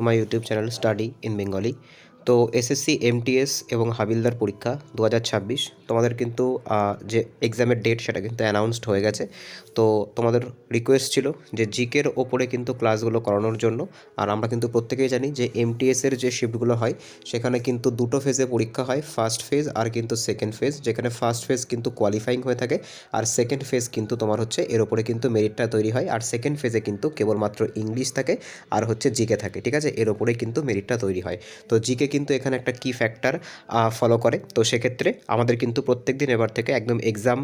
My YouTube channel study in Bengali. তো SSC MTS এবং হাবিলদার পরীক্ষা 2026 তোমাদের কিন্তু যে এক্সামের ডেট সেটা কিন্তু অ্যানাউন্সড হয়ে গেছে। তো তোমাদের রিকোয়েস্ট ছিল যে জিকের ওপরে কিন্তু ক্লাসগুলো করানোর জন্য। আর আমরা কিন্তু প্রত্যেকেই জানি যে এমটিএসের যে শিফটগুলো হয় সেখানে কিন্তু দুটো ফেজে পরীক্ষা হয়, ফার্স্ট ফেজ আর কিন্তু সেকেন্ড ফেজ। যেখানে ফার্স্ট ফেজ কিন্তু কোয়ালিফাইং হয়ে থাকে আর সেকেন্ড ফেজ কিন্তু তোমার হচ্ছে এর ওপরে কিন্তু মেরিটটা তৈরি হয়। আর সেকেন্ড ফেজে কিন্তু কেবলমাত্র ইংলিশ থাকে আর হচ্ছে জিকে থাকে, ঠিক আছে, এর ওপরে কিন্তু মেরিটটা তৈরি হয়। তো জিকে কিন্তু এখানে একটা কি ফ্যাক্টর ফলো করে। তো সেক্ষেত্রে আমাদের কিন্তু প্রত্যেক দিন এবার থেকে একদম এক্সাম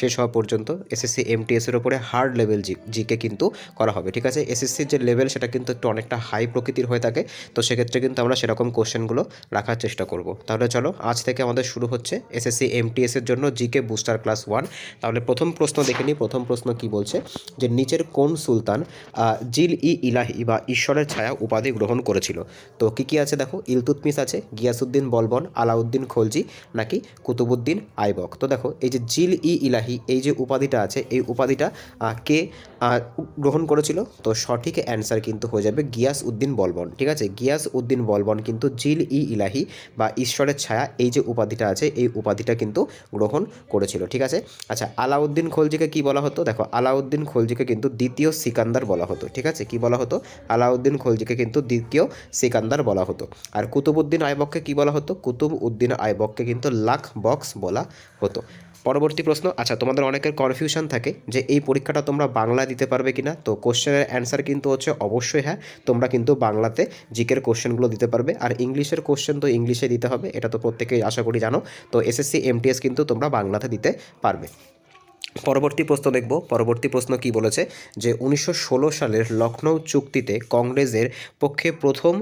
শেষ হওয়া পর্যন্ত এসএসসি এমটিএসের ওপরে হার্ড লেভেল জিকে কিন্তু করা হবে, ঠিক আছে। এসএসসির যে লেভেল সেটা কিন্তু একটু অনেকটা হাই প্রকৃতির হয়ে থাকে। তো সেক্ষেত্রে কিন্তু আমরা সেরকম কোশ্চেনগুলো রাখার চেষ্টা করব। তাহলে চলো আজ থেকে আমাদের শুরু হচ্ছে এসএসসি এমটিএসের জন্য জিকে বুস্টার ক্লাস 1। তাহলে প্রথম প্রশ্ন দেখে নিই। প্রথম প্রশ্ন কি বলছে যে নিচের কোন সুলতান জিল ই ইলাহি বা ঈশ্বরের ছায়া উপাধি গ্রহণ করেছিল? তো কী আছে দেখো, ইলতুৎমিশ আছে, গিয়াসুদ্দিন বলবন, আলাউদ্দিন খলজি নাকি কুতুবুদ্দিন আইবক। তো দেখো এই যে জিল ই ইলাহি এই যে উপাধিটা আছে এই উপাধিটা কে গ্রহণ করেছিল? তো সঠিক অ্যান্সার কিন্তু হয়ে যাবে গিয়াস উদ্দিন বলবন, ঠিক আছে। গিয়াস উদ্দিন বলবন কিন্তু জিল ই ইলাহি বা ঈশ্বরের ছায়া এই যে উপাধিটা আছে এই উপাধিটা কিন্তু গ্রহণ করেছিল, ঠিক আছে। আচ্ছা, আলাউদ্দিন খলজিকে কি বলা হতো? দেখো আলাউদ্দিন খলজিকে কিন্তু দ্বিতীয় সিকান্দার বলা হতো, ঠিক আছে। কি বলা হতো? আলাউদ্দিন খলজিকে কিন্তু দ্বিতীয় সিকান্দার বলা হতো। আর কুতুবউদ্দিন আইবককে কি বলা হতো? কুতুব উদ্দিন আইবককে কিন্তু লাখ বক্স বলা হতো। পরবর্তী প্রশ্ন। আচ্ছা, তোমাদের অনেকের কনফিউশন থাকে যে এই পরীক্ষাটা তোমরা বাংলা দিতে পারবে কিনা। তো কোশ্চেনের অ্যান্সার কিন্তু হচ্ছে অবশ্যই হ্যাঁ, তোমরা কিন্তু বাংলাতে জিকের কোশ্চেনগুলো দিতে পারবে। আর ইংলিশের কোশ্চেন তো ইংলিশে দিতে হবে, এটা তো প্রত্যেকেই আশা করি জানো। তো এসএসসি এমটিএস কিন্তু তোমরা বাংলাতে দিতে পারবে। পরবর্তী প্রশ্ন দেখব। পরবর্তী প্রশ্ন কি বলেছে যে 1916 সালের লখনৌ চুক্তিতে কংগ্রেসের পক্ষে প্রথম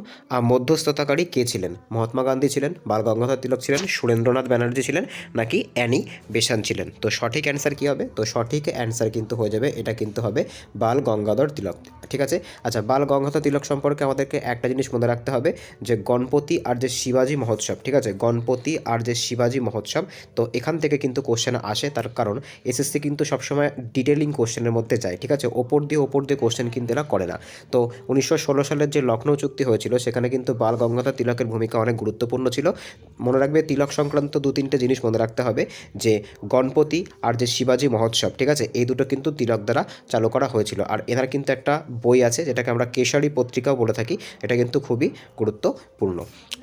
মধ্যস্থতাকারী কে ছিলেন? মহাত্মা গান্ধী ছিলেন, বাল গঙ্গাধর তিলক ছিলেন, সুরেন্দ্রনাথ ব্যানার্জি ছিলেন নাকি অ্যানি বেসান্ত ছিলেন? তো সঠিক অ্যান্সার কী হবে? তো সঠিক অ্যান্সার কিন্তু হয়ে যাবে, এটা কিন্তু হবে বাল গঙ্গাধর তিলক, ঠিক আছে। আচ্ছা, বাল গঙ্গাধর তিলক সম্পর্কে আমাদেরকে একটা জিনিস মনে রাখতে হবে যে গণপতি আর যে শিবাজি মহোৎসব, ঠিক আছে, গণপতি আর যে শিবাজি মহোৎসব, তো এখান থেকে কিন্তু কোশ্চেন আসে। তার কারণ এসএসসি কিন্তু সবসময় ডিটেলিং কোশ্চেনের মধ্যে যায়, ঠিক আছে, ওপর দিয়ে কোশ্চেন কিন্তু এরা করে না। তো 1916 সালের যে লখনৌ চুক্তি হয়েছিল সেখানে কিন্তু বাল গঙ্গাধর তিলকের ভূমিকা অনেক গুরুত্বপূর্ণ ছিল। মনে রাখবে তিলক সংক্রান্ত 2-3টে জিনিস মনে রাখতে হবে যে গণপতি আর যে শিবাজি মহোৎসব, ঠিক আছে, এই দুটো কিন্তু তিলক দ্বারা চালু করা হয়েছিল। আর এনার কিন্তু একটা বই আছে যেটাকে আমরা কেশারী পত্রিকাও বলে থাকি, এটা কিন্তু খুবই গুরুত্বপূর্ণ।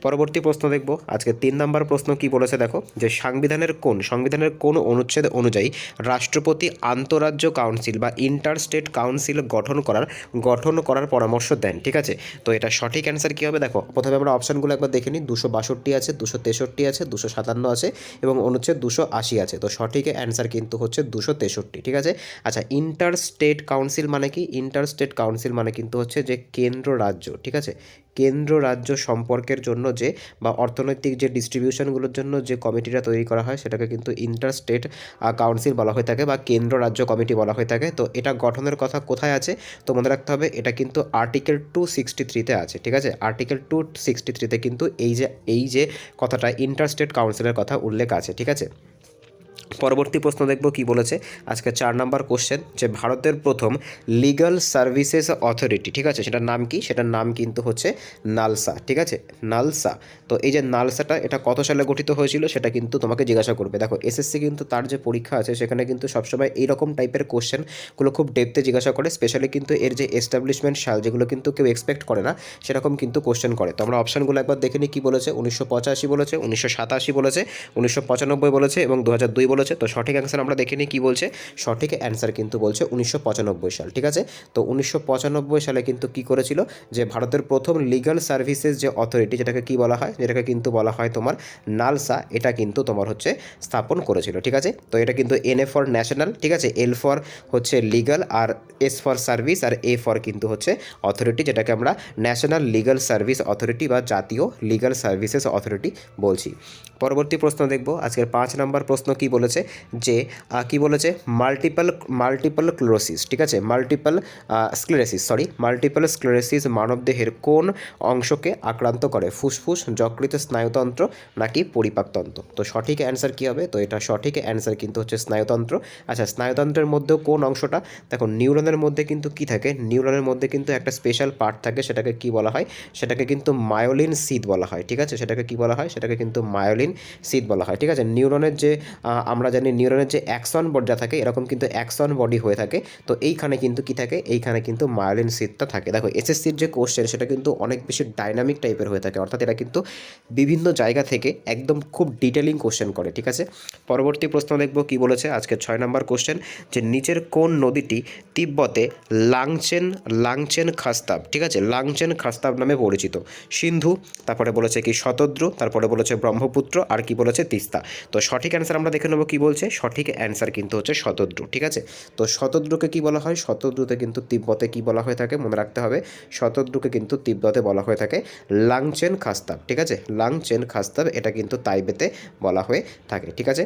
পরবর্তী প্রশ্ন দেখব। আজকে 3 নম্বর প্রশ্ন কি বলেছে দেখো, যে সংবিধানের কোন অনুচ্ছেদ অনুযায়ী রাষ্ট্রপতি আন্তঃরাজ্য কাউন্সিল বা ইন্টার স্টেট কাউন্সিল গঠন করার পরামর্শ দেন, ঠিক আছে। তো এটা সঠিক অ্যান্সার কী হবে? দেখো প্রথমে আমরা অপশানগুলো একবার দেখে নিই। 262 আছে, 263 আছে, 257 আছে এবং অনুচ্ছেদ 280 আছে। তো সঠিক অ্যান্সার কিন্তু হচ্ছে 263, ঠিক আছে। আচ্ছা, ইন্টার স্টেট কাউন্সিল মানে কি? ইন্টার স্টেট কাউন্সিল মানে কিন্তু হচ্ছে যে কেন্দ্র রাজ্য, ঠিক আছে, কেন্দ্র রাজ্য সম্পর্কের জন্য যে বা অর্থনৈতিক যে ডিস্ট্রিবিউশনগুলোর জন্য যে কমিটিটা তৈরি করা হয় সেটাকে কিন্তু ইন্টার স্টেট কাউন্সিল বলা হয়ে থাকে বা কেন্দ্র রাজ্য কমিটি বলা হয়ে থাকে। তো এটা গঠনের কথা কোথায় আছে তো মনে রাখতে হবে, এটা কিন্তু আর্টিকেল 263-তে আছে, ঠিক আছে। আর্টিকেল 263-তে কিন্তু এই যে কথাটা ইন্টার স্টেট কাউন্সিলের কথা উল্লেখ আছে, ঠিক আছে। পরবর্তী প্রশ্ন দেখব কি বলেছে। আজকে 4 নম্বর কোশ্চেন, যে ভারতের প্রথম লিগ্যাল সার্ভিসেস অথরিটি, ঠিক আছে, সেটার নাম কি? সেটার নাম কিন্তু হচ্ছে নালসা, ঠিক আছে, নালসা। তো এই যে নালসাটা এটা কত সালে গঠিত হয়েছিল সেটা কিন্তু তোমাকে জিজ্ঞাসা করবে। দেখো এসএসসি কিন্তু তার যে পরীক্ষা আছে সেখানে কিন্তু সবসময় এইরকম টাইপের কোশ্চেনগুলো খুব ডেপথে জিজ্ঞাসা করে। স্পেশালি কিন্তু এর যে এস্টাবলিশমেন্ট সাল যেগুলো কিন্তু কেউ এক্সপেক্ট করে না সেরকম কিন্তু কোশ্চেন করে। তো আমরা অপশানগুলো একবার দেখে নিই কী বলেছে। 1985 বলেছে, 1987 বলেছে, 1995 বলেছে এবং 2002 বলেছে। তো সঠিক অ্যান্সার আমরা দেখে নিই কী বলছে। সঠিক অ্যান্সার কিন্তু বলছে 1995 সাল, ঠিক আছে। তো 1995 সালে কিন্তু কী করেছিল, যে ভারতের প্রথম লিগ্যাল সার্ভিসেস যে অথরিটি যেটাকে কী বলা হয়, যেটাকে কিন্তু বলা হয় তোমার নালসা, এটা কিন্তু তোমার হচ্ছে স্থাপন করেছিল, ঠিক আছে। তো এটা কিন্তু এন এ ফর ন্যাশনাল, ঠিক আছে, এল ফর হচ্ছে লিগ্যাল, আর এস ফর সার্ভিস, আর এ ফর কিন্তু হচ্ছে অথরিটি, যেটাকে আমরা ন্যাশনাল লিগ্যাল সার্ভিস অথরিটি বা জাতীয় লিগ্যাল সার্ভিসেস অথরিটি বলছি। পরবর্তী প্রশ্ন দেখব। আজকের 5 নম্বর প্রশ্ন কি বলেছে বলেছে যে কি বলেছে মাল্টিপল ক্লোরোসিস, ঠিক আছে, মাল্টিপল স্ক্লেরোসিস মানবদেহের কোন অংশকে আক্রান্ত করে? ফুসফুস, যকৃৎ, স্নায়ুতন্ত্র নাকি পরিপাকতন্ত্র? তো সঠিক অ্যান্সার কী হবে? তো এটা সঠিক অ্যান্সার কিন্তু হচ্ছে স্নায়ুতন্ত্র। আচ্ছা, স্নায়ুতন্ত্রের মধ্যেও কোন অংশটা? দেখো নিউরনের মধ্যে কিন্তু কি থাকে? নিউরনের মধ্যে কিন্তু একটা স্পেশাল পার্ট থাকে, সেটাকে কি বলা হয়? সেটাকে কিন্তু মায়োলিন সিদ বলা হয়, ঠিক আছে, সেটাকে কি বলা হয়? সেটাকে কিন্তু মায়োলিন সিদ বলা হয়, ঠিক আছে। নিউরনের যে আমরা জানি নিউরনের যে অ্যাক্সন বডিটা থাকে, এরকম কিন্তু অ্যাক্সন বডি হয়ে থাকে। তো এইখানে কিন্তু কি থাকে? এইখানে কিন্তু মায়োলিন সিদটা থাকে। দেখো এসএসসির যে কোশ্চেন সেটা কিন্তু অনেক বেশি ডাইনামিক টাইপের হয়ে থাকে, অর্থাৎ এটা কিন্তু বিভিন্ন জায়গা থেকে একদম খুব ডিটেলিং কোশ্চেন করে, ঠিক আছে। পরবর্তী প্রশ্ন দেখব কি বলেছে আজকে 6 নম্বর কোশ্চেন, যে নিচের কোন নদীটি তিব্বতে লাংচেন খাস্তাব, ঠিক আছে, লাংচেন খাস্তাব নামে পরিচিত? সিন্ধু, তারপরে বলেছে কি শতদ্রু, তারপরে বলেছে ব্রহ্মপুত্র, আর কি বলেছে তিস্তা। তো সঠিক অ্যান্সার আমরা দেখে নেবো কি বলছে। সঠিক অ্যান্সার কিন্তু হচ্ছে শতদ্রু, ঠিক আছে। তো শতদ্রুকে কি বলা হয়? শতদ্রুতে কিন্তু তিব্বতে কি বলা হয়ে থাকে মনে রাখতে হবে, শতদ্রুকে কিন্তু তিব্বতে বলা হয়ে থাকে লাংচেন খাস্তাব, ঠিক আছে, লাংচেন খাস্তাব, এটা কিন্তু তাইবেতে বলা হয়ে থাকে, ঠিক আছে।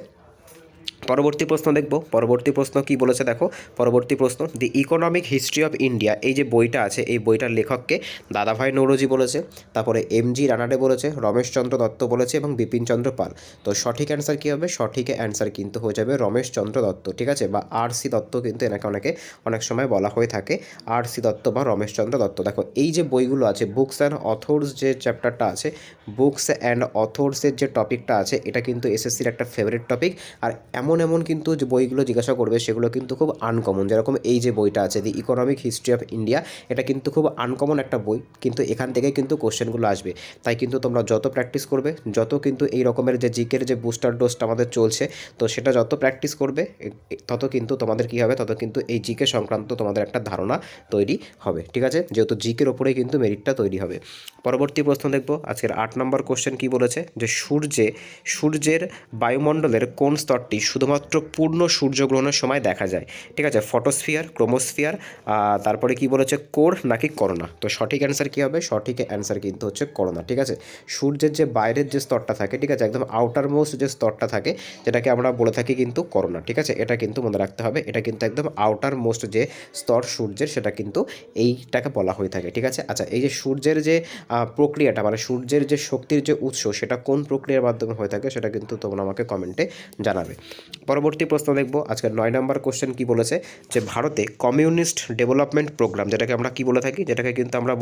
পরবর্তী প্রশ্ন দেখব। পরবর্তী প্রশ্ন কি বলেছে দেখো, পরবর্তী প্রশ্ন, দি ইকোনমিক হিস্ট্রি অফ ইন্ডিয়া, এই যে বইটা আছে এই বইটার লেখককে? দাদাভাই নৌরোজি বলেছে, তারপরে এমজি রানাডে বলেছে, রমেশচন্দ্র দত্ত বলেছে এবং বিপিনচন্দ্র পাল। তো সঠিক অ্যান্সার কী হবে? সঠিক অ্যান্সার কিন্তু হয়ে যাবে রমেশচন্দ্র দত্ত, ঠিক আছে, বা আর সি দত্ত কিন্তু এনাকে অনেক সময় বলা হয়ে থাকে আর সি দত্ত বা রমেশচন্দ্র দত্ত। দেখো এই যে বইগুলো আছে, বুকস অ্যান্ড অথর্স যে চ্যাপ্টারটা আছে, বুকস অ্যান্ড অথর্সের যে টপিকটা আছে, এটা কিন্তু এসএসসির একটা ফেভারিট টপিক। আর এমন কিন্তু যে বইগুলো জিজ্ঞাসা করবে সেগুলো কিন্তু খুব আনকমন, যেরকম এই যে বইটা আছে দি ইকোনমিক হিস্ট্রি অফ ইন্ডিয়া, এটা কিন্তু খুব আনকমন একটা বই, কিন্তু এখান থেকে কিন্তু কোশ্চেনগুলো আসবে। তাই কিন্তু তোমরা যত প্র্যাকটিস করবে, যত কিন্তু এই রকমের যে জিকের যে বুস্টার ডোজটা আমাদের চলছে, তো সেটা যত প্র্যাকটিস করবে তত কিন্তু তোমাদের কী হবে, তত কিন্তু এই জিকে সংক্রান্ত তোমাদের একটা ধারণা তৈরি হবে, ঠিক আছে, যেহেতু জিকের ওপরেই কিন্তু মেরিটটা তৈরি হবে। পরবর্তী প্রশ্ন দেখব আজকের 8 নম্বর কোশ্চেন কি বলেছে, যে সূর্যের বায়ুমণ্ডলের কোন স্তরটি শুধুমাত্র পূর্ণ সূর্যগ্রহণের সময় দেখা যায়? ঠিক আছে, ফটোস্ফিয়ার, ক্রোমোস্ফিয়ার, তারপরে কি বলেছে কোর নাকি করোনা? তো সঠিক অ্যান্সার কী হবে? সঠিক অ্যান্সার কিন্তু হচ্ছে করোনা, ঠিক আছে। সূর্যের যে বাইরের যে স্তরটা থাকে, ঠিক আছে, একদম আউটার মোস্ট যে স্তরটা থাকে, যেটাকে আমরা বলে থাকি কিন্তু করোনা, ঠিক আছে, এটা কিন্তু মনে রাখতে হবে। এটা কিন্তু একদম আউটার মোস্ট যে স্তর সূর্যের, সেটা কিন্তু এইটাকে বলা হয়ে থাকে, ঠিক আছে। আচ্ছা, এই যে সূর্যের যে প্রক্রিয়াটা, মানে সূর্যের যে শক্তির যে উৎস, সেটা কোন প্রক্রিয়ার মাধ্যমে হয়ে থাকে, সেটা কিন্তু তোমরা আমাকে কমেন্টে জানাবে। পরবর্তী প্রশ্ন দেখব আজকের 9 নম্বর কোশ্চেন কি বলেছে, যে ভারতে কমিউনিস্ট ডেভেলপমেন্ট প্রোগ্রাম, যেটাকে আমরা কি বলে থাকি, যেটাকে কিন্তু আমরা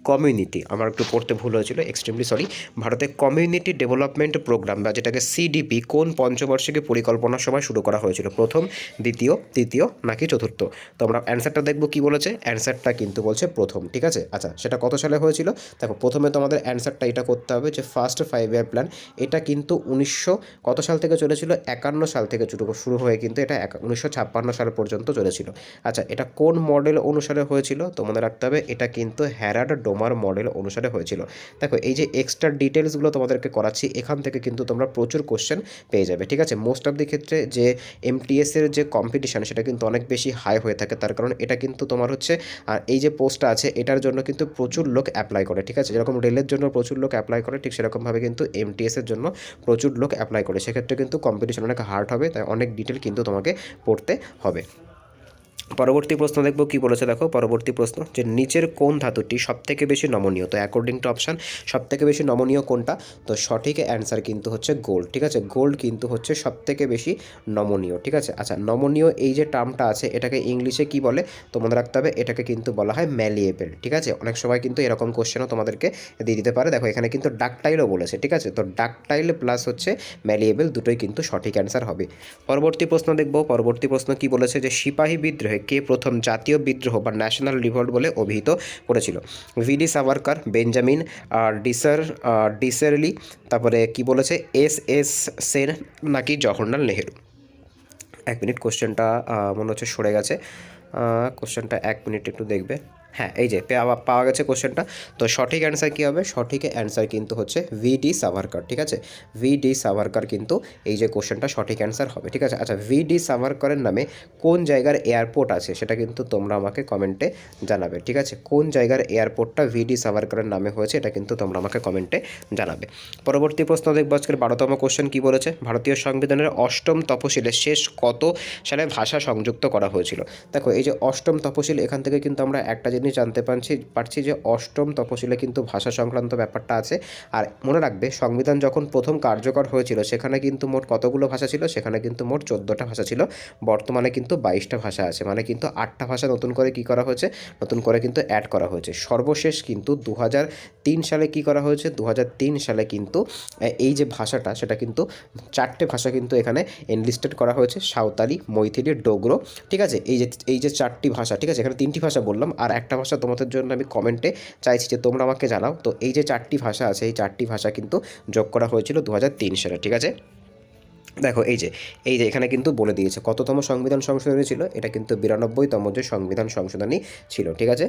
কমিউনিটি, আমার একটু পড়তে ভুল হয়েছিল, এক্সট্রিমলি সরি। ভারতে কমিউনিটি ডেভেলপমেন্ট প্রোগ্রাম বা যেটাকে সিডিপি কোন পঞ্চবার্ষিকী পরিকল্পনার সময় শুরু করা হয়েছিল? প্রথম, দ্বিতীয়, তৃতীয় নাকি চতুর্থ? তো আমরা অ্যান্সারটা দেখব কি বলেছে। অ্যান্সারটা কিন্তু বলছে প্রথম, ঠিক আছে। আচ্ছা, সেটা কত সালে হয়েছিল? দেখো প্রথমে তো আমাদের অ্যান্সারটা এটা করতে হবে যে ফার্স্ট 5 ইয়ার প্ল্যান, এটা কিন্তু 1900 কত সাল থেকে চলেছিল? 51 সাল থেকে শুরু হয়ে কিন্তু এটা 1956 সাল পর্যন্ত চলেছিল। আচ্ছা, এটা কোন মডেল অনুসারে হয়েছিল? তো মনে রাখতে হবে এটা কিন্তু হ্যারাড ডোমার মডেল অনুসারে হয়েছিল। দেখো এই যে এক্সট্রা ডিটেলসগুলো তোমাদেরকে করাচ্ছি, এখান থেকে কিন্তু তোমরা প্রচুর কোশ্চেন পেয়ে যাবে, ঠিক আছে। মোস্ট অফ দি ক্ষেত্রে যে এমটিএসের যে কম্পিটিশান, সেটা কিন্তু অনেক বেশি হাই হয়ে থাকে, তার কারণ এটা কিন্তু তোমার হচ্ছে আর এই যে পোস্টটা আছে এটার জন্য কিন্তু প্রচুর লোক অ্যাপ্লাই করে, ঠিক আছে, যেরকম রেলের জন্য প্রচুর লোক অ্যাপ্লাই করে, ঠিক সেরকমভাবে কিন্তু এমটিএসের জন্য প্রচুর লোক অ্যাপ্লাই করে। সেক্ষেত্রে কিন্তু কম্পিটিশন অনেক হার্ড হবে, তাই অনেক ডিটেল কিন্তু তোমাকে পড়তে হবে। পরবর্তী প্রশ্ন দেখব কি বলেছে দেখো, পরবর্তী প্রশ্ন, যে নিচের কোন ধাতুটি সবথেকে বেশি নমনীয়? তো অ্যাকর্ডিং টু অপশান সবথেকে বেশি নমনীয় কোনটা? তো সঠিক অ্যান্সার কিন্তু হচ্ছে গোল্ড, ঠিক আছে, গোল্ড কিন্তু হচ্ছে সবথেকে বেশি নমনীয়, ঠিক আছে। আচ্ছা, নমনীয় এই যে টার্মটা আছে, এটাকে ইংলিশে কি বলে? তো মনে রাখতে হবে এটাকে কিন্তু বলা হয় ম্যালিয়েবল, ঠিক আছে। অনেক সময় কিন্তু এরকম কোশ্চেনও তোমাদেরকে দিয়ে দিতে পারে। দেখো এখানে কিন্তু ডাকটাইলও বলেছে, ঠিক আছে, তো ডাকটাইল প্লাস হচ্ছে ম্যালিয়েবল দুটোই কিন্তু সঠিক অ্যান্সার হবে। পরবর্তী প্রশ্ন দেখব। পরবর্তী প্রশ্ন কি বলেছে, যে সিপাহী বিদ্রোহে কে প্রথম জাতীয় বিদ্রোহ বা ন্যাশনাল রিভল্ট বলে অভিহিত করেছিল? ভিডি সাভারকার, বেঞ্জামিন ডিসেরলি, তারপরে কি বলেছে এস সেন নাকি জওহরলাল নেহেরু? 1 মিনিট, কোশ্চেনটা মনে হচ্ছে সরে গেছে, কোশ্চেনটা 1 মিনিট একটু দেখবে। হ্যাঁ, এই যে পাওয়া গেছে কোশ্চেনটা। তো সঠিক অ্যান্সার কী হবে? সঠিক অ্যান্সার কিন্তু হচ্ছে VD সাভারকার, ঠিক আছে? VD সাভারকার কিন্তু এই যে কোশ্চেনটা সঠিক অ্যান্সার হবে, ঠিক আছে? আচ্ছা, VD সাভারকারের নামে কোন জায়গার এয়ারপোর্ট আছে সেটা কিন্তু তোমরা আমাকে কমেন্টে জানাবে, ঠিক আছে? কোন জায়গার এয়ারপোর্টটা VD সাভারকারের নামে হয়েছে এটা কিন্তু তোমরা আমাকে কমেন্টে জানাবে। পরবর্তী প্রশ্ন দেখবো আজকের 12তম কোশ্চেন কী বলেছে? ভারতীয় সংবিধানের 8ম তফসিলে শেষ কত সালে ভাষা সংযুক্ত করা হয়েছিল? দেখো, এই যে 8ম তফসিল, এখান থেকে কিন্তু আমরা একটা জিনিস জানতে পারছি যে 8ম তফসিলে কিন্তু ভাষা সংক্রান্ত ব্যাপারটা আছে। আর মনে রাখবে, সংবিধান যখন প্রথম কার্যকর হয়েছিল সেখানে কিন্তু মোট কতগুলো ভাষা ছিল? সেখানে কিন্তু মোট 14টা ভাষা ছিল। বর্তমানে কিন্তু 22টা ভাষা আছে, মানে কিন্তু 8টা ভাষা নতুন করে কী করা হয়েছে? নতুন করে কিন্তু অ্যাড করা হয়েছে। সর্বশেষ কিন্তু 2003 সালে কী করা হয়েছে? 2003 সালে কিন্তু এই যে ভাষাটা, সেটা কিন্তু 4টে ভাষা কিন্তু এখানে এনলিস্টেড করা হয়েছে: সাঁওতালি, মৈথিলি, ডোগরো, ঠিক আছে? এই যে 4টি ভাষা, ঠিক আছে? এখানে 3টি ভাষা বললাম, আর একটা ভাষা তোমাদের জন্য আমি কমেন্টে চাইছি যে তোমরা আমাকে জানাও। তো এই যে 4টি ভাষা আছে, এই 4টি ভাষা কিন্তু যোগ করা হয়েছিল 2003 সালে, ঠিক আছে? দেখো, এই যে এখানে কিন্তু বলে দিয়েছে কততম সংবিধান সংশোধনী ছিল। এটা কিন্তু 92তম যে সংবিধান সংশোধনী ছিল, ঠিক আছে?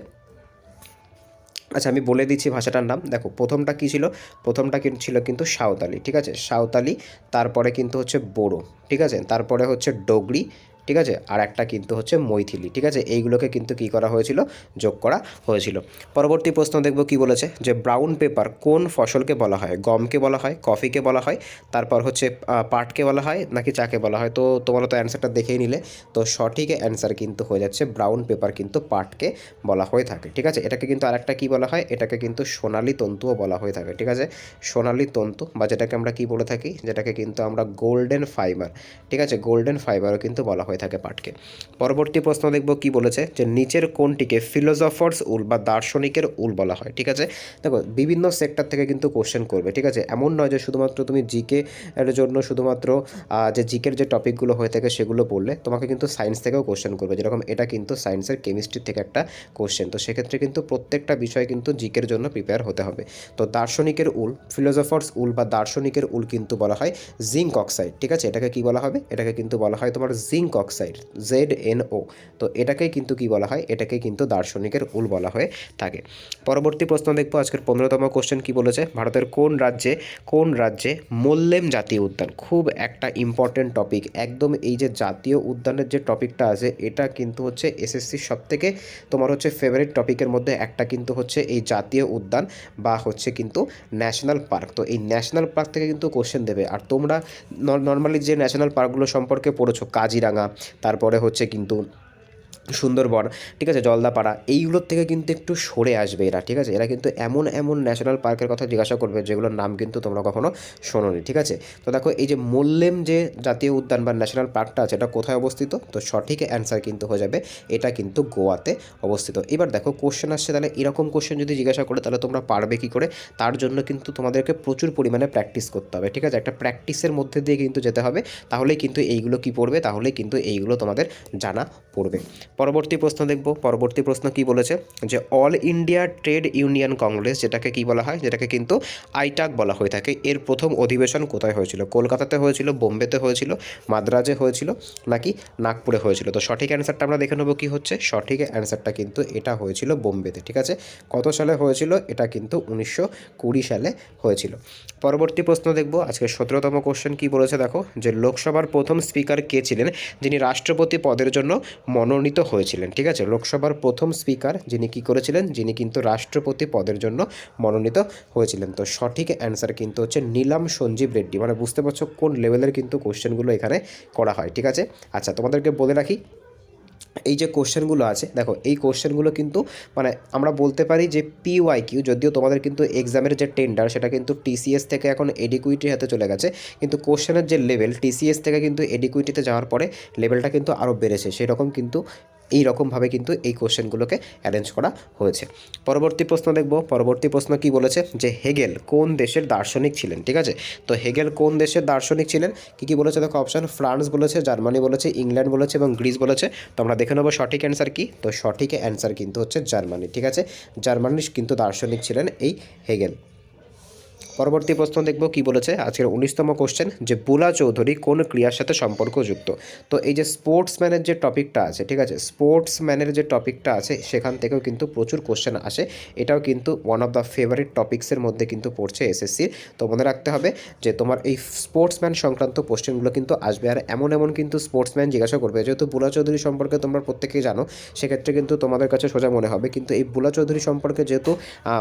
আচ্ছা, আমি বলে দিচ্ছি ভাষাটার নাম। দেখো, প্রথমটা কী ছিল? প্রথমটা ছিল কিন্তু সাঁওতালি, ঠিক আছে? সাঁওতালি, তারপরে কিন্তু হচ্ছে বোড়ো, ঠিক আছে? তারপরে হচ্ছে ডোগরি, ঠিক আছে? আর একটা কিন্তু হচ্ছে মৈথিলি, ঠিক আছে? এইগুলোকে কিন্তু কী করা হয়েছিল? যোগ করা হয়েছিল। পরবর্তী প্রশ্ন দেখব কী বলেছে, যে ব্রাউন পেপার কোন ফসলকে বলা হয়? গমকে বলা হয়, কফিকে বলা হয়, তারপর হচ্ছে পাটকে বলা হয়, নাকি চাকে বলা হয়? তো তোমরা তো অ্যান্সারটা দেখেই নিলে। তো সঠিক অ্যান্সার কিন্তু হয়ে যাচ্ছে ব্রাউন পেপার কিন্তু পাটকে বলা হয়ে থাকে, ঠিক আছে? এটাকে কিন্তু আরেকটা কী বলা হয়? এটাকে কিন্তু সোনালী তন্তুও বলা হয়ে থাকে, ঠিক আছে? সোনালী তন্তু, বা যেটাকে আমরা কী বলে থাকি? যেটাকে কিন্তু আমরা গোল্ডেন ফাইবার, ঠিক আছে? গোল্ডেন ফাইবারও কিন্তু বলা হয়ে থাকে পাটকে। পরবর্তী প্রশ্ন দেখব কী বলেছে, যে নিচের কোনটিকে ফিলোসফার্স উল বা দার্শনিকের উল বলা হয়? ঠিক আছে? দেখো, বিভিন্ন সেক্টর থেকে কিন্তু কোশ্চেন করবে, ঠিক আছে? এমন নয় যে শুধুমাত্র তুমি জিকে এর জন্য শুধুমাত্র যে জিকের যে টপিকগুলো হয়ে থাকে সেগুলো পড়লে, তোমাকে কিন্তু সায়েন্স থেকেও কোশ্চেন করবে। যেরকম এটা কিন্তু সায়েন্সের কেমিস্ট্রি থেকে একটা কোশ্চেন। তো সেক্ষেত্রে কিন্তু প্রত্যেকটা বিষয় কিন্তু জিকের জন্য প্রিপেয়ার হতে হবে। তো দার্শনিকের উল, ফিলোসফার্স উল বা দার্শনিকের উল কিন্তু বলা হয় জিঙ্ক অক্সাইড, ঠিক আছে? এটাকে কি বলা হবে? এটাকে কিন্তু বলা হয় তোমার জিঙ্ক অক্সাইড, ZNO। তো এটাকেই কিন্তু কি বলা হয়? এটাকেই কিন্তু দার্শনিকের উল বলা হয়ে থাকে। পরবর্তী প্রশ্ন দেখবো আজকের 15তম কোশ্চেন কি বলেছে, ভারতের কোন রাজ্যে মোল্লেম জাতীয় উদ্যান? খুব একটা ইম্পর্টেন্ট টপিক একদম। এই যে জাতীয় উদ্যানের যে টপিকটা আছে, এটা কিন্তু হচ্ছে এসএসসির সবথেকে তোমার হচ্ছে ফেভারিট টপিকের মধ্যে একটা কিন্তু হচ্ছে এই জাতীয় উদ্যান বা হচ্ছে কিন্তু ন্যাশনাল পার্ক। তো এই ন্যাশনাল পার্ক থেকে কিন্তু কোশ্চেন দেবে। আর তোমরা নর্মালি যে ন্যাশনাল পার্কগুলো সম্পর্কে পড়েছো, কাজিরাঙা, তারপরে হচ্ছে কিন্তু সুন্দরবন, ঠিক আছে, জলদাপাড়া, এইগুলোর থেকে কিন্তু একটু সরে আসবে এরা, ঠিক আছে? এরা কিন্তু এমন এমন ন্যাশনাল পার্কের কথা জিজ্ঞাসা করবে যেগুলোর নাম কিন্তু তোমরা কখনো শোনোনি, ঠিক আছে? তো দেখো, এই যে মোল্লেম যে জাতীয় উদ্যান বা ন্যাশনাল পার্কটা আছে, এটা কোথায় অবস্থিত? তো সঠিক অ্যান্সার কিন্তু হয়ে যাবে এটা কিন্তু গোয়াতে অবস্থিত। এবার দেখো, কোশ্চেন আসছে, তাহলে এরকম কোশ্চেন যদি জিজ্ঞাসা করে তাহলে তোমরা পারবে কী করে? তার জন্য কিন্তু তোমাদেরকে প্রচুর পরিমাণে প্র্যাকটিস করতে হবে, ঠিক আছে? একটা প্র্যাকটিসের মধ্যে দিয়ে কিন্তু যেতে হবে, তাহলেই কিন্তু এইগুলো কি পড়বে, তাহলেই কিন্তু এইগুলো তোমাদের জানা পড়বে। পরবর্তী প্রশ্ন দেখব। পরবর্তী প্রশ্ন কি বলেছে, যে all India trade union Congress, যেটাকে কি বলা হয়? যেটাকে কিন্তু আইটাক বলা হয়ে থাকে, এর প্রথম অধিবেশন কোথায় হয়েছিল? কলকাতাতে হয়েছিল, বোম্বেতে হয়েছিল, মাদ্রাজে হয়েছিল, নাকি নাগপুরে হয়েছিল? তো সঠিক অ্যান্সারটা আমরা দেখে নেব কি হচ্ছে। সঠিক অ্যান্সারটা কিন্তু এটা হয়েছিল বোম্বেতে, ঠিক আছে? কত সালে হয়েছিল? এটা কিন্তু 1920 সালে হয়েছিল। পরবর্তী প্রশ্ন দেখব আজকে 17তম কোশ্চেন কি বলেছে, দেখো, যে লোকসভার প্রথম স্পিকার কে ছিলেন যিনি রাষ্ট্রপতি পদের জন্য মনোনীত হয়েছিলেন? ঠিক আছে, লোকসভার প্রথম স্পিকার যিনি কী করেছিলেন, যিনি কিন্তু রাষ্ট্রপতি পদের জন্য মনোনীত হয়েছিলেন। তো সঠিক অ্যান্সার কিন্তু হচ্ছে নীলাম সঞ্জীব রেড্ডি। মানে বুঝতে পারছো কোন লেভেলের কিন্তু কোশ্চেনগুলো এখানে করা হয়, ঠিক আছে? আচ্ছা, তোমাদেরকে বলে রাখি, এই যে কোশ্চেনগুলো আছে, দেখো, এই কোশ্চেনগুলো কিন্তু মানে আমরা বলতে পারি যে PYQ, যদিও তোমাদের কিন্তু এক্সামের যে টেন্ডার সেটা কিন্তু TCS থেকে এখন এডিকুইটির হাতে চলে গেছে, কিন্তু কোশ্চেনের যে লেভেল TCS থেকে কিন্তু এডিকুইটিতে যাওয়ার পরে লেভেলটা কিন্তু আরও বেড়েছে। সেই রকম কিন্তু এই রকমভাবে কিন্তু এই কোশ্চেনগুলোকে অ্যারেঞ্জ করা হয়েছে। পরবর্তী প্রশ্ন দেখব। পরবর্তী প্রশ্ন কি বলেছে, যে হেগেল কোন দেশের দার্শনিক ছিলেন? ঠিক আছে, তো হেগেল কোন দেশের দার্শনিক ছিলেন? কী বলেছে দেখো, অপশান ফ্রান্স বলেছে, জার্মানি বলেছে, ইংল্যান্ড বলেছে এবং গ্রিস বলেছে। তো আমরা দেখে নেবো সঠিক অ্যান্সার কি। তো সঠিক অ্যান্সার কিন্তু হচ্ছে জার্মানি, ঠিক আছে? জার্মানির কিন্তু দার্শনিক ছিলেন এই হেগেল। পরবর্তী প্রশ্ন দেখব কি বলেছে আজকের 19তম কোশ্চেন, যে বুলা চৌধুরী কোন ক্রীড়ার সাথে সম্পর্কযুক্ত। তো এই যে স্পোর্টসম্যানের যে টপিকটা আছে, ঠিক আছে, স্পোর্টসম্যানের যে টপিকটা আছে সেখান থেকেও কিন্তু প্রচুর কোশ্চেন আসে। এটাও কিন্তু ওয়ান অফ দ্য ফেভারিট টপিক্সের মধ্যে কিন্তু পড়ছে এসএসসির। তো মনে রাখতে হবে যে তোমার এই স্পোর্টসম্যান সংক্রান্ত কোশ্চেনগুলো কিন্তু আসবে, আর এমন এমন কিন্তু স্পোর্টসম্যান জিজ্ঞাসা করবে। যেহেতু বুলা চৌধুরী সম্পর্কে তোমরা প্রত্যেকেই জানো, সেক্ষেত্রে কিন্তু তোমাদের কাছে সোজা মনে হবে। কিন্তু এই বুলা চৌধুরী সম্পর্কে যেহেতু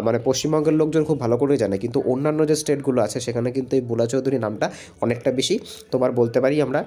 মানে পশ্চিমবঙ্গের লোকজন খুব ভালো করেই জানে, কিন্তু অন্যান্য যে স্টেটগুলো আছে সেখানে কিন্তু এই বুলা চৌধুরী নামটা অনেকটা বেশি তোমার বলতে পারি আমরা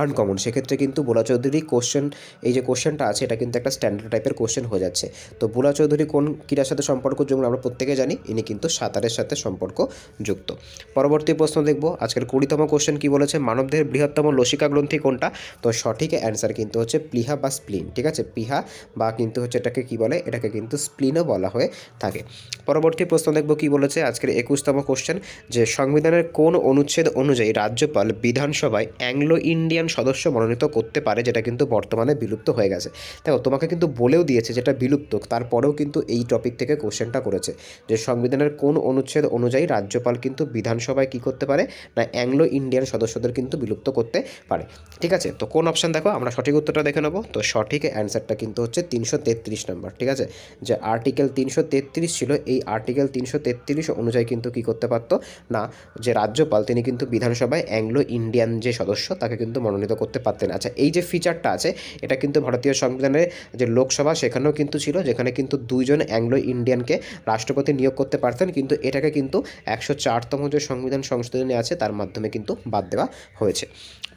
আনকমন। সেক্ষেত্রে কিন্তু বুলা চৌধুরী কোশ্চেন, এই যে কোশ্চেনটা আছে এটা কিন্তু একটা স্ট্যান্ডার্ড টাইপের কোশ্চেন হয়ে যাচ্ছে। তো বুলা চৌধুরী কোন ক্রীড়ার সাথে সম্পর্কযুক্ত আমরা প্রত্যেকে জানি, ইনি কিন্তু সাঁতারের সাথে সম্পর্কযুক্ত। পরবর্তী প্রশ্ন দেখব আজকের 20তম কোশ্চেন কি বলেছে, মানবদেহের বৃহত্তম লসিকা গ্রন্থি কোনটা। তো সঠিক অ্যান্সার কিন্তু হচ্ছে প্লীহা বা স্প্লিন, ঠিক আছে, প্লীহা বা কিন্তু হচ্ছে এটাকে কি বলে, এটাকে কিন্তু স্প্লিনও বলা হয়ে থাকে। পরবর্তী প্রশ্ন দেখব কি বলেছে আজকের 21তম কোশ্চেন, যে সংবিধানের কোন অনুচ্ছেদ অনুযায়ী রাজ্যপাল বিধানসভায় অ্যাংলো ইন্ডিয়ান সদস্য মনোনীত করতে পারে, যেটা কিন্তু বর্তমানে বিলুপ্ত হয়ে গেছে। দেখো তোমাকে কিন্তু বলেও দিয়েছে যেটা বিলুপ্ত, তারপরেও কিন্তু এই টপিক থেকে কোশ্চেনটা করেছে যে সংবিধানের কোন অনুচ্ছেদ অনুযায়ী রাজ্যপাল কিন্তু বিধানসভায় কি করতে পারে না, অ্যাংলো ইন্ডিয়ান সদস্যদের কিন্তু বিলুপ্ত করতে পারে। ঠিক আছে, তো কোন অপশান দেখো, আমরা সঠিক উত্তরটা দেখে নেবো। তো সঠিক অ্যান্সারটা কিন্তু হচ্ছে 333 নম্বর। ঠিক আছে, যে আর্টিকেল 333 ছিল, এই আর্টিকেল 333 অনুযায়ী কিন্তু কি করতে পারতো না, যে রাজ্যপাল তিনি কিন্তু বিধানসভায় অ্যাংলো ইন্ডিয়ান যে সদস্য তাকে কিন্তু মনোনীত করতে পারতেন। আচ্ছা, এই যে ফিচারটা আছে এটা কিন্তু ভারতীয় সংবিধানের যে লোকসভা সেখানেও কিন্তু ছিল, যেখানে কিন্তু 2জন অ্যাংলো ইন্ডিয়ানকে রাষ্ট্রপতি নিয়োগ করতে পারতেন, কিন্তু এটাকে কিন্তু 104তম যে সংবিধান সংশোধনী আছে তার মাধ্যমে কিন্তু বাদ দেওয়া হয়েছে।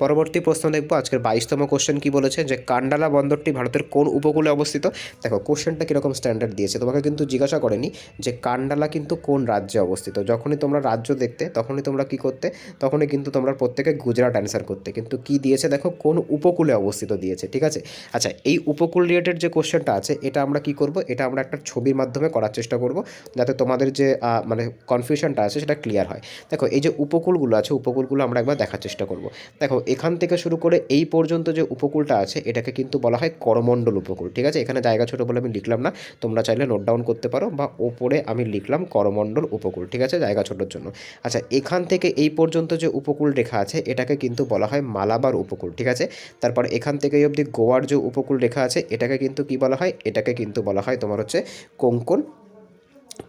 পরবর্তী প্রশ্ন দেখব আজকের 22তম কোশ্চেন কি বলেছে, যে কান্ডালা বন্দরটি ভারতের কোন উপকূলে অবস্থিত। দেখো কোশ্চেনটা কীরকম স্ট্যান্ডার্ড দিয়েছে, তোমাকে কিন্তু জিজ্ঞাসা করেনি যে কান্ডালা কিন্তু কোন রাজ্যে অবস্থিত। যখনই তোমরা রাজ্য দেখতে তখনই তোমরা কি করতে, তখনই কিন্তু তোমরা প্রত্যেকে গুজরাট অ্যান্সার করতে, কিন্তু কি দিয়েছে দেখো, কোন উপকূলে অবস্থিত দিয়েছে। ঠিক আছে, আচ্ছা এই উপকূল রিলেটেড যে কোশ্চেনটা আছে এটা আমরা কি করব, এটা আমরা একটা ছবির মাধ্যমে করার চেষ্টা করব, যাতে তোমাদের যে মানে কনফিউশনটা আছে সেটা ক্লিয়ার হয়। দেখো এই যে উপকূলগুলো আছে, উপকূলগুলো আমরা একবার দেখার চেষ্টা করব। দেখো এখান থেকে শুরু করে এই পর্যন্ত যে উপকূলটা আছে এটাকে কিন্তু বলা হয় করমণ্ডল উপকূল। ঠিক আছে, এখানে জায়গা ছোটো বলে আমি লিখলাম না, তোমরা চাইলে নোট ডাউন করতে পারো, বা ওপরে আমি লিখলাম করমণ্ডল উপকূল। ঠিক আছে, জায়গা ছোটোর জন্য। আচ্ছা এখান থেকে এই পর্যন্ত যে উপকূল রেখা আছে এটাকে কিন্তু বলা হয় মালাবার উপকূল। ঠিক আছে, তারপর এখান থেকে এই অবধি গোয়ার যে উপকূল রেখা আছে এটাকে কিন্তু কি বলা হয়, এটাকে কিন্তু বলা হয় তোমার হচ্ছে কোঙ্কণ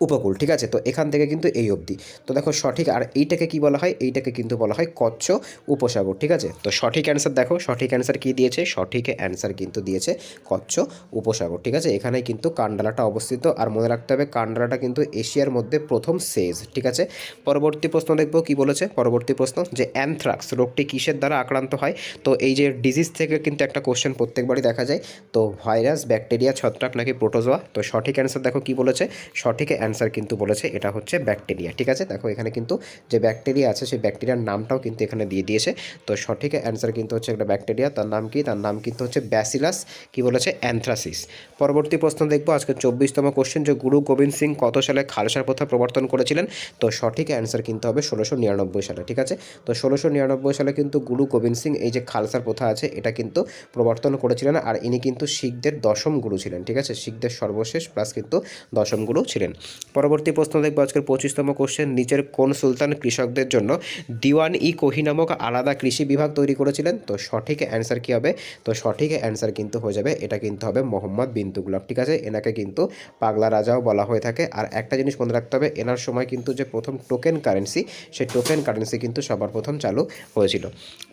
উপকূল। ঠিক আছে, তো এখান থেকে কিন্তু এই অবধি। তো দেখো সঠিক, আর এইটাকে কি বলা হয়, এইটাকে কিন্তু বলা হয় কচ্ছ উপসাগর। ঠিক আছে, তো সঠিক অ্যান্সার দেখো, সঠিক অ্যান্সার কি দিয়েছে, সঠিক অ্যান্সার কিন্তু দিয়েছে কচ্ছ উপসাগর। ঠিক আছে, এখানেই কিন্তু কান্ডালাটা অবস্থিত, আর মনে রাখতে হবে কান্ডালাটা কিন্তু এশিয়ার মধ্যে প্রথম সেজ। ঠিক আছে, পরবর্তী প্রশ্ন দেখবো কি বলেছে, পরবর্তী প্রশ্ন, যে অ্যানথ্রাক্স রোগটি কিসের দ্বারা আক্রান্ত হয়। তো এই যে ডিজিজ থেকে কিন্তু একটা কোশ্চেন প্রত্যেকবারই দেখা যায়, তো ভাইরাস, ব্যাকটেরিয়া, ছত্রাক নাকি প্রোটোজোয়া। তো সঠিক অ্যান্সার দেখো কি বলেছে, সঠিক অ্যান্সার কিন্তু বলেছে এটা হচ্ছে ব্যাকটেরিয়া। ঠিক আছে, দেখো এখানে কিন্তু যে ব্যাকটেরিয়া আছে সেই ব্যাকটেরিয়ার নামটাও কিন্তু এখানে দিয়ে দিয়েছে। তো সঠিক অ্যান্সার কিন্তু হচ্ছে একটা ব্যাকটেরিয়া, তার নাম কি, তার নাম কিন্তু হচ্ছে ব্যাসিলাস কি বলেছে, অ্যানথ্রাসিস। পরবর্তী প্রশ্ন দেখবো আজকে 24তম কোশ্চেন, যে গুরু গোবিন্দ সিং কত সালে খালসা প্রথা প্রবর্তন করেছিলেন। তো সঠিক অ্যান্সার কিন্তু হবে 1699 সালে। ঠিক আছে, তো 1699 সালে কিন্তু গুরু গোবিন্দ সিং এই যে খালসার প্রথা আছে এটা কিন্তু প্রবর্তন করেছিলেন, আর ইনি কিন্তু শিখদের দশম গুরু ছিলেন। ঠিক আছে, শিখদের সর্বশেষ প্লাস কিন্তু দশম গুরু ছিলেন। পরবর্তী প্রশ্ন দেখবো আজকের 25তম কোশ্চেন, নিচের কোন সুলতান কৃষকদের জন্য দিওয়ান ই কোহি নামক আলাদা কৃষি বিভাগ তৈরি করেছিলেন। তো সঠিক অ্যান্সার কী হবে, তো সঠিক অ্যান্সার কিন্তু হয়ে যাবে, এটা কিন্তু হবে মোহাম্মদ বিন তুগলক। ঠিক আছে, এনাকে কিন্তু পাগলা রাজাও বলা হয়ে থাকে। আর একটা জিনিস মনে রাখতে হবে, এনার সময় কিন্তু যে প্রথম টোকেন কারেন্সি, সেই টোকেন কারেন্সি কিন্তু সবার প্রথম চালু হয়েছিল।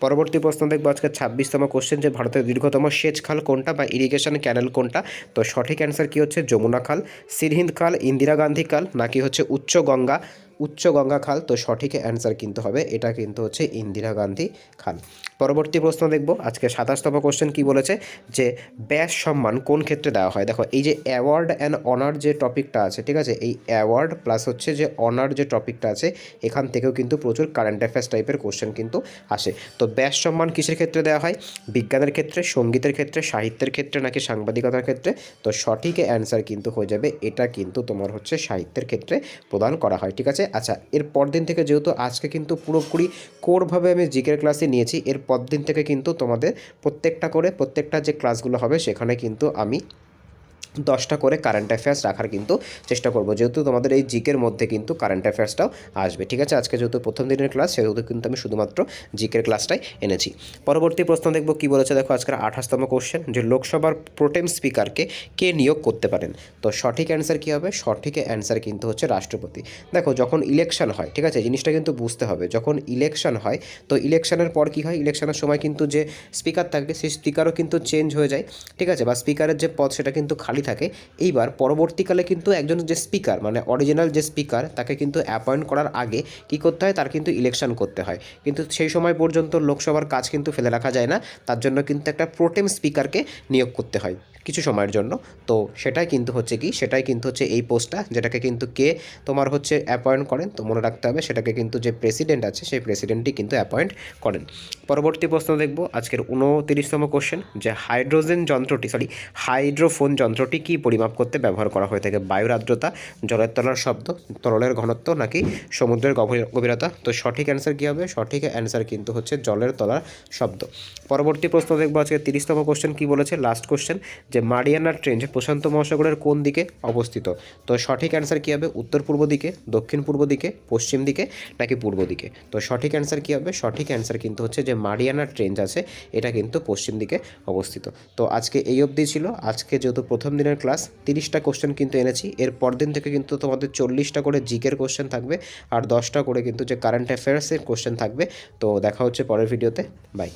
পরবর্তী প্রশ্ন দেখবো আজকে 26তম কোশ্চেন, যে ভারতের দীর্ঘতম সেচ খাল কোনটা বা ইরিগেশন ক্যানেল কোনটা। তো সঠিক অ্যান্সার কী হচ্ছে, যমুনা খাল, সিরহিন্দ খাল, ইন্দিরা গান্ধী খাল নাকি হচ্ছে উচ্চ গঙ্গা খাল। তো সঠিক অ্যান্সার কিন্তু হবে এটা কিন্তু হচ্ছে ইন্দিরা গান্ধী খাল। পরবর্তী প্রশ্ন দেখব আজকে 27তম কোশ্চেন কি বলেছে, যে ব্যাস সম্মান কোন ক্ষেত্রে দেওয়া হয়। দেখো এই যে অ্যাওয়ার্ড অ্যান্ড অনার যে টপিকটা আছে, ঠিক আছে, এই অ্যাওয়ার্ড প্লাস হচ্ছে যে অনার যে টপিকটা আছে এখান থেকেও কিন্তু প্রচুর কারেন্ট অ্যাফেয়ার্স টাইপের কোশ্চেন কিন্তু আসে। তো ব্যাস সম্মান কিসের ক্ষেত্রে দেওয়া হয়, বিজ্ঞানের ক্ষেত্রে, সঙ্গীতের ক্ষেত্রে, সাহিত্যের ক্ষেত্রে নাকি সাংবাদিকতার ক্ষেত্রে। তো সঠিক অ্যান্সার কিন্তু হয়ে যাবে এটা কিন্তু তোমার হচ্ছে সাহিত্যের ক্ষেত্রে প্রদান করা হয়। ঠিক আছে, আচ্ছা এর পরদিন থেকে যেহেতু আজকে কিন্তু পুরোপুরি কোরভাবে আমি জিকের ক্লাসে নিয়েছি, এর পরদিন থেকে কিন্তু তোমাদের প্রত্যেকটা যে ক্লাসগুলো হবে সেখানে কিন্তু আমি 10টা করে কারেন্ট অ্যাফেয়ার্স রাখার কিন্তু চেষ্টা করব, যেহেতু তোমাদের এই জিকের মধ্যে কিন্তু কারেন্ট অ্যাফেয়ার্সটাও আসবে। ঠিক আছে, আজকে যেহেতু প্রথম দিনের ক্লাস সেহেতু কিন্তু আমি শুধুমাত্র জিকের ক্লাসটাই এনেছি। পরবর্তী প্রশ্ন দেখব কী বলেছে, দেখো আজকের 28তম কোশ্চেন, যে লোকসভার প্রোটেম স্পিকারকে কে নিয়োগ করতে পারেন। তো সঠিক অ্যান্সার কী হবে? সঠিক অ্যান্সার কিন্তু হচ্ছে রাষ্ট্রপতি। দেখো যখন ইলেকশন হয়, ঠিক আছে, জিনিসটা কিন্তু বুঝতে হবে, যখন ইলেকশন হয় তো ইলেকশনের পর কী হয়, ইলেকশনের সময় কিন্তু যে স্পিকার থাকবে সেই স্পিকারও কিন্তু চেঞ্জ হয়ে যায়। ঠিক আছে, বা স্পিকারের যে পদ সেটা কিন্তু খালি থাকে। এইবার পরবর্তীকালে কিন্তু একজন যে স্পিকার মানে অরিজিনাল যে স্পিকার তাকে কিন্তু অ্যাপয়েন্ট করার আগে কী করতে হয়, তার কিন্তু ইলেকশন করতে হয়। কিন্তু সেই সময় পর্যন্ত লোকসভার কাজ কিন্তু ফেলে রাখা যায় না, তার জন্য কিন্তু একটা প্রোটেম স্পিকারকে নিয়োগ করতে হয় কিছু সময়ের জন্য। তো সেটাই কিন্তু হচ্ছে কি, সেটাই কিন্তু হচ্ছে এই পোস্টটা, যেটাকে কিন্তু কে তোমার হচ্ছে অ্যাপয়েন্ট করেন। তো মনে রাখতে হবে সেটাকে কিন্তু যে প্রেসিডেন্ট আছে সেই প্রেসিডেন্টই কিন্তু অ্যাপয়েন্ট করেন। পরবর্তী প্রশ্ন দেখব আজকের 29তম কোশ্চেন, যে হাইড্রোফোন যন্ত্রটি কী পরিমাপ করতে ব্যবহার করা হয়ে থাকে। বায়ুর আর্দ্রতা, জলের তলার শব্দ, তরলের ঘনত্ব নাকি সমুদ্রের গভীরতা। তো সঠিক অ্যান্সার কী হবে? সঠিক অ্যান্সার কিন্তু হচ্ছে জলের তলার শব্দ। পরবর্তী প্রশ্ন দেখবো আজকে 30তম কোশ্চেন কী বলেছে, লাস্ট কোশ্চেন, যে মারিয়ানা ট্রেঞ্চ প্রশান্ত মহাসাগরের কোন দিকে অবস্থিত। তো সঠিক অ্যান্সার কী হবে? উত্তর পূর্ব দিকে, দক্ষিণ পূর্ব দিকে, পশ্চিম দিকে নাকি পূর্ব দিকে। তো সঠিক অ্যান্সার কী হবে? সঠিক অ্যান্সার কিন্তু হচ্ছে যে মারিয়ানা ট্রেঞ্চ আছে এটা কিন্তু পশ্চিম দিকে অবস্থিত। তো আজকে এই অবধি ছিল। আজকে যেহেতু প্রথম দিনের ক্লাস 30টা কোশ্চেন কিন্তু এনেছি, এর পরদিন থেকে কিন্তু তোমাদের 40টা করে জিকের কোশ্চেন থাকবে আর 10টা করে কিন্তু যে কারেন্ট অ্যাফেয়ার্সের কোশ্চেন থাকবে। তো দেখা হচ্ছে পরের ভিডিওতে, বাই।